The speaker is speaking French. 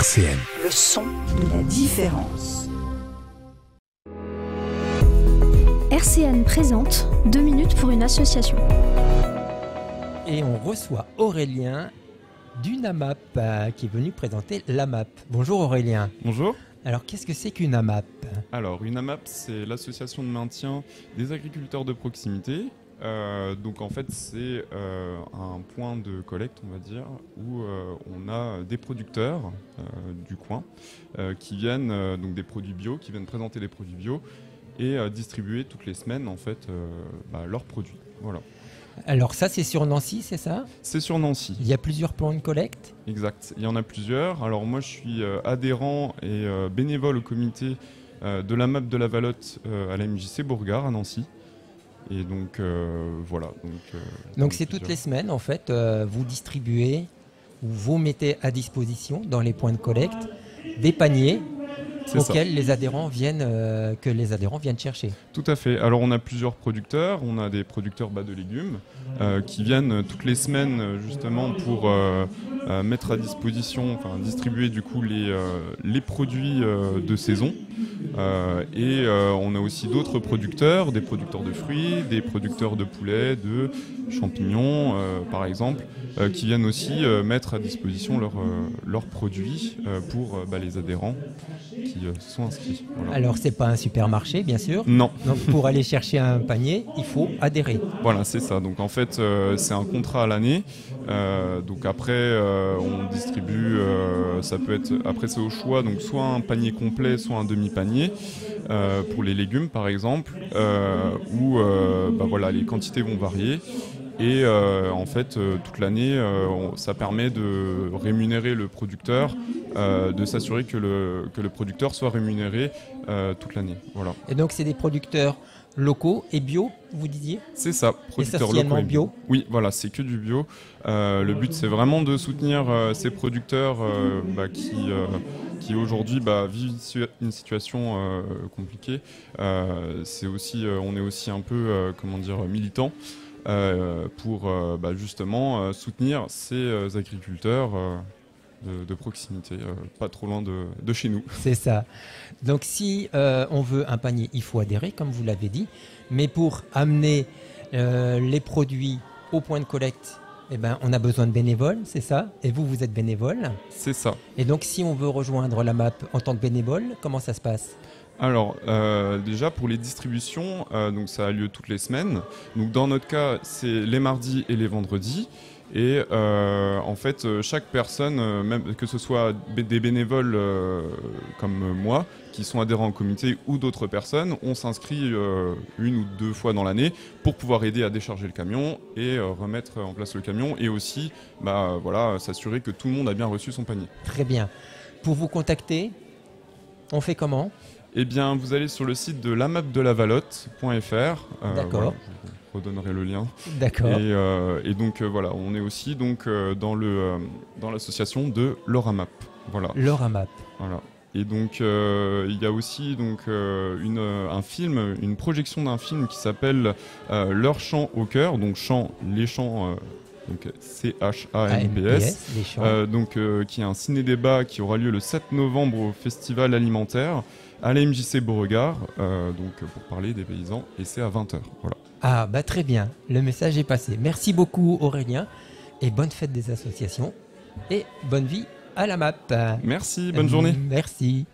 RCN. Le son de la différence. RCN présente 2 minutes pour une association. Et on reçoit Aurélien d'une AMAP qui est venu présenter l'AMAP. Bonjour Aurélien. Bonjour. Alors qu'est-ce que c'est qu'une AMAP ? Alors une AMAP, c'est l'association de maintien des agriculteurs de proximité. Donc en fait c'est un point de collecte, on va dire, où on a des producteurs du coin qui viennent, donc des produits bio, qui viennent présenter des produits bio et distribuer toutes les semaines en fait leurs produits. Voilà. Alors ça c'est sur Nancy, c'est ça ? C'est sur Nancy. Il y a plusieurs points de collecte ? Exact, il y en a plusieurs. Alors moi je suis adhérent et bénévole au comité de l'AMAP de la Valotte à la MJC Bourgard à Nancy. Et donc voilà. Donc c'est toutes les semaines en fait, vous distribuez ou vous mettez à disposition dans les points de collecte des paniers auxquels les adhérents viennent, que les adhérents viennent chercher. Tout à fait. Alors on a plusieurs producteurs. On a des producteurs de légumes qui viennent toutes les semaines justement pour mettre à disposition, enfin distribuer du coup les produits de saison. Et on a aussi d'autres producteurs, des producteurs de fruits, des producteurs de poulets, de champignons par exemple, qui viennent aussi mettre à disposition leurs produits pour les adhérents qui se sont inscrits. Voilà. Alors c'est pas un supermarché bien sûr. Non. Donc pour aller chercher un panier, il faut adhérer. Voilà, c'est ça. Donc en fait c'est un contrat à l'année. Donc après on distribue, ça peut être, après c'est au choix, donc soit un panier complet, soit un demi-panier. Pour les légumes par exemple, où les quantités vont varier. Et en fait, toute l'année, ça permet de rémunérer le producteur, de s'assurer que le producteur soit rémunéré toute l'année. Voilà. Et donc, c'est des producteurs locaux et bio, vous disiez ? C'est ça, producteurs locaux et bio. Oui, voilà, c'est que du bio. Le but, c'est vraiment de soutenir ces producteurs qui aujourd'hui vivent une situation compliquée. C'est aussi, on est aussi un peu, militants. Pour justement soutenir ces agriculteurs de proximité, pas trop loin de chez nous. C'est ça. Donc si on veut un panier, il faut adhérer, comme vous l'avez dit. Mais pour amener les produits au point de collecte, on a besoin de bénévoles, c'est ça ? Et vous êtes bénévole ? C'est ça. Et donc si on veut rejoindre l'AMAP en tant que bénévole, comment ça se passe ? Alors déjà pour les distributions, donc ça a lieu toutes les semaines. Donc dans notre cas, c'est les mardis et les vendredis. Et en fait, chaque personne, même que ce soit des bénévoles comme moi, qui sont adhérents au comité ou d'autres personnes, on s'inscrit 1 ou 2 fois dans l'année pour pouvoir aider à décharger le camion et remettre en place le camion et aussi s'assurer que tout le monde a bien reçu son panier. Très bien. Pour vous contacter, on fait comment ? Eh bien, vous allez sur le site de lamapdelavalotte.fr. D'accord. Je vous redonnerai le lien. D'accord. Et donc, on est aussi dans l'association de l'Oramap. Voilà. L'Oramap. Voilà. Et donc, il y a aussi un film, une projection d'un film qui s'appelle Leur chant au cœur, donc les chants... donc CHAMPS, qui est un ciné-débat qui aura lieu le 7 novembre au Festival alimentaire à la MJC Beauregard, pour parler des paysans, et c'est à 20h. Voilà. Ah très bien, le message est passé. Merci beaucoup Aurélien, et bonne fête des associations, et bonne vie à l'AMAP. Merci, bonne journée. Merci.